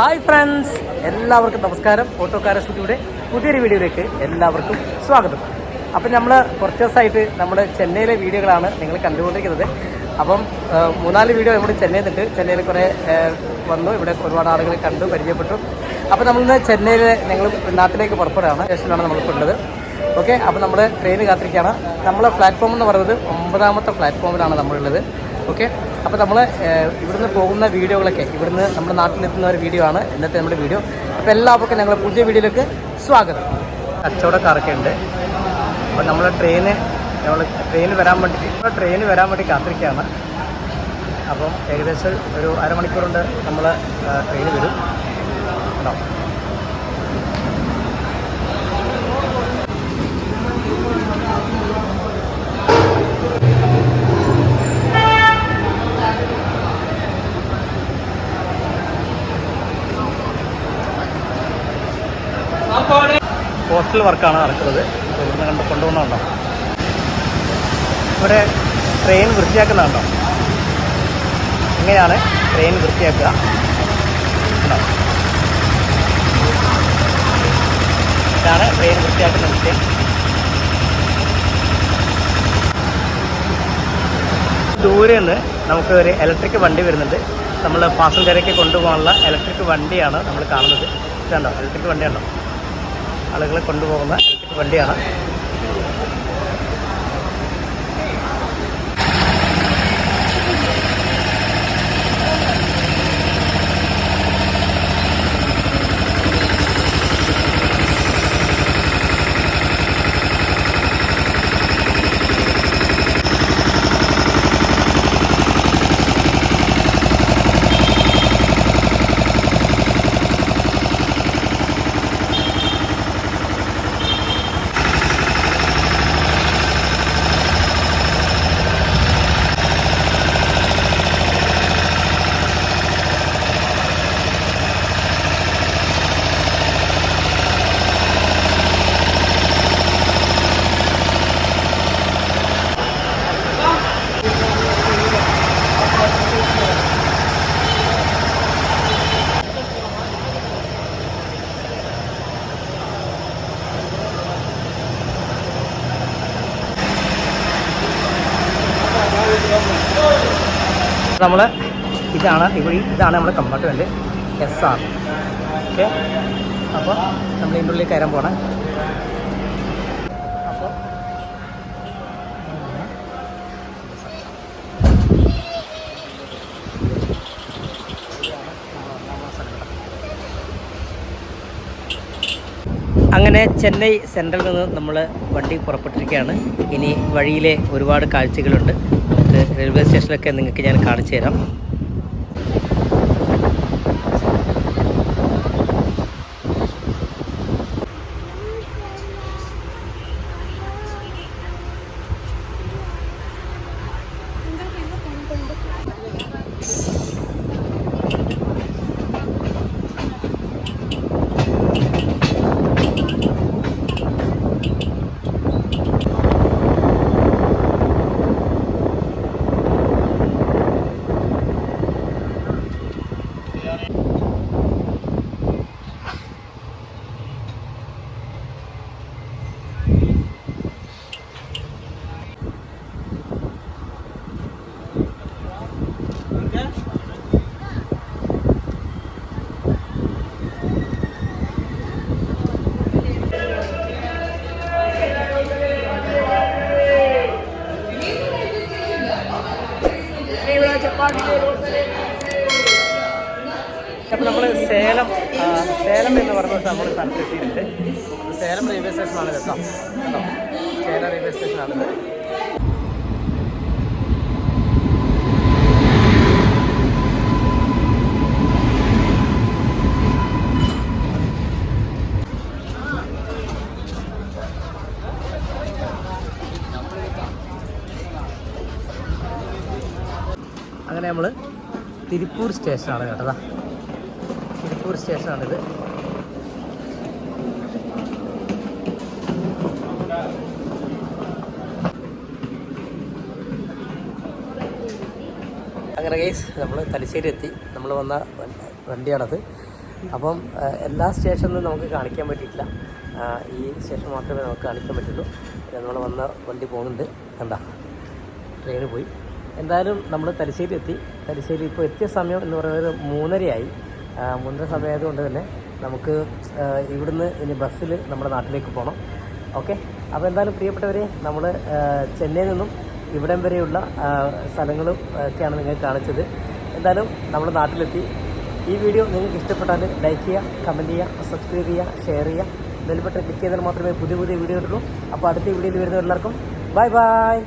Hi friends, എല്ലാവർക്കും നമസ്കാരം. ഓട്ടോക്കാരൻ സ്റ്റുഡിയോയുടെ പുതിയൊരു വീഡിയോയിലേക്ക് എല്ലാവർക്കും സ്വാഗതം. അപ്പം നമ്മൾ കുറച്ച് ദിവസമായിട്ട് നമ്മുടെ ചെന്നൈയിലെ വീഡിയോകളാണ് നിങ്ങൾ കണ്ടുകൊണ്ടിരിക്കുന്നത്. അപ്പം 3-4 വീഡിയോ നമ്മൾ ചെന്നൈയിൽ നിന്നിട്ട് ചെന്നൈയിൽ കുറേ വന്നു, ഇവിടെ ഒരുപാട് ആളുകളെ കണ്ടു പരിചയപ്പെട്ടു. അപ്പോൾ നമ്മളിന്ന് ചെന്നൈയിൽ ഞങ്ങൾ നാട്ടിലേക്ക് പുറപ്പെടുകയാണ്. സ്റ്റേഷനിലാണ് നമ്മളിപ്പോൾ ഉള്ളത്. ഓക്കെ, അപ്പോൾ നമ്മൾ ട്രെയിൻ കാത്തിരിക്കുകയാണ്. നമ്മളെ പ്ലാറ്റ്ഫോം എന്ന് പറയുന്നത് 9ാമത്തെ പ്ലാറ്റ്ഫോമിലാണ് നമ്മളുള്ളത്. ഓക്കെ, അപ്പോൾ നമ്മൾ ഇവിടുന്ന് പോകുന്ന വീഡിയോകളൊക്കെ ഇവിടുന്ന് നമ്മുടെ നാട്ടിലെത്തുന്ന ഒരു വീഡിയോ ആണ് ഇന്നത്തെ നമ്മുടെ വീഡിയോ. അപ്പോൾ എല്ലാവർക്കും ഞങ്ങൾ പുതിയ വീഡിയോയിലേക്ക് സ്വാഗതം. കച്ചവടക്കാരൊക്കെ ഉണ്ട്. അപ്പോൾ നമ്മൾ ട്രെയിൻ വരാൻ വേണ്ടി കാത്തിരിക്കുകയാണ്. അപ്പം ഏകദേശം ഒരു അരമണിക്കൂർ കൊണ്ട് നമ്മൾ ട്രെയിൻ വരും. ഉണ്ടോ? പോസ്റ്റൽ വർക്കാണ് നടക്കുന്നത്. ഇവിടുന്ന് കൊണ്ടുപോകുന്നുണ്ടോ? ഇവിടെ ട്രെയിൻ വൃത്തിയാക്കുന്നുണ്ടോ? എങ്ങനെയാണ് ട്രെയിൻ വൃത്തിയാക്കുക? ഉണ്ടോ? ഇതാണ് ട്രെയിൻ വൃത്തിയാക്കുന്ന വിഷയം. ദൂരെ നിന്ന് നമുക്ക് ഒരു ഇലക്ട്രിക് വണ്ടി വരുന്നുണ്ട്. നമ്മൾ പാസഞ്ചറൊക്കെ കൊണ്ടുപോകാനുള്ള ഇലക്ട്രിക് വണ്ടിയാണ് നമ്മൾ കാണുന്നത്. ഇതുണ്ടോ? ഇലക്ട്രിക് വണ്ടിയുണ്ടോ? ആളുകളെ കൊണ്ടുപോകുന്ന ഇലക്ട്രിക് വണ്ടിയാണ്. ഇതാണ് നമ്മുടെ കമ്പാർട്ട്മെൻറ്റ് SR. ഓക്കെ, അപ്പോൾ നമ്മൾ ഇതിൻ്റെ ഉള്ളിൽ കയറാൻ പോകണം. അപ്പോൾ അങ്ങനെ ചെന്നൈ സെൻട്രലിൽ നിന്ന് നമ്മൾ വണ്ടി പുറപ്പെട്ടിരിക്കുകയാണ്. ഇനി വഴിയിലെ ഒരുപാട് കാഴ്ചകളുണ്ട്. നമുക്ക് റെയിൽവേ സ്റ്റേഷനിലൊക്കെ നിങ്ങൾക്ക് ഞാൻ കാണിച്ചു തരാം. അപ്പോൾ നമ്മൾ സേലം എന്ന് പറഞ്ഞ നമ്മൾ സ്ഥലത്തെത്തിയിട്ടുണ്ട്. സേലം റെയിൽവേ സ്റ്റേഷനാണ് കേട്ടോ. സേലം റെയിൽവേ സ്റ്റേഷനാണിത്. അങ്ങനെ നമ്മൾ തിരുപ്പൂർ സ്റ്റേഷനാണ് കേട്ടതാ. തിരുപ്പൂർ സ്റ്റേഷനാണിത്. അങ്ങനെ ഗൈസ് നമ്മൾ തലശ്ശേരി എത്തി. നമ്മൾ വന്ന വണ്ടിയാണത്. അപ്പം എല്ലാ സ്റ്റേഷനിലും നമുക്ക് കാണിക്കാൻ പറ്റിയിട്ടില്ല. ഈ സ്റ്റേഷൻ മാത്രമേ നമുക്ക് കാണിക്കാൻ പറ്റുള്ളൂ. നമ്മൾ വന്ന വണ്ടി പോകുന്നുണ്ട്, കണ്ട ട്രെയിന് പോയി. എന്തായാലും നമ്മൾ തലശ്ശേരി എത്തി. തലശ്ശേരി ഇപ്പോൾ എത്തിയ സമയം എന്ന് പറയുന്നത് 3:30 3:30 സമയമായതുകൊണ്ട് തന്നെ നമുക്ക് ഇവിടുന്ന് ഇനി ബസ്സിൽ നമ്മുടെ നാട്ടിലേക്ക് പോകണം. ഓക്കെ, അപ്പോൾ എന്തായാലും പ്രിയപ്പെട്ടവരെ, നമ്മൾ ചെന്നൈയിൽ നിന്നും ഇവിടം വരെയുള്ള സ്ഥലങ്ങളും ഒക്കെയാണ് നിങ്ങൾക്ക് കാണിച്ചത്. എന്തായാലും നമ്മൾ നാട്ടിലെത്തി. ഈ വീഡിയോ നിങ്ങൾക്ക് ഇഷ്ടപ്പെട്ടാൽ ലൈക്ക് ചെയ്യുക, കമൻറ്റ് ചെയ്യുക, സബ്സ്ക്രൈബ് ചെയ്യുക, ഷെയർ ചെയ്യുക. ബെൽ ബട്ടൺ ക്ലിക്ക് ചെയ്താൽ മാത്രമേ പുതിയ വീഡിയോ കിട്ടുള്ളൂ. അപ്പോൾ അടുത്ത വീഡിയോയിൽ വരുന്ന എല്ലാവർക്കും ബൈ ബൈ.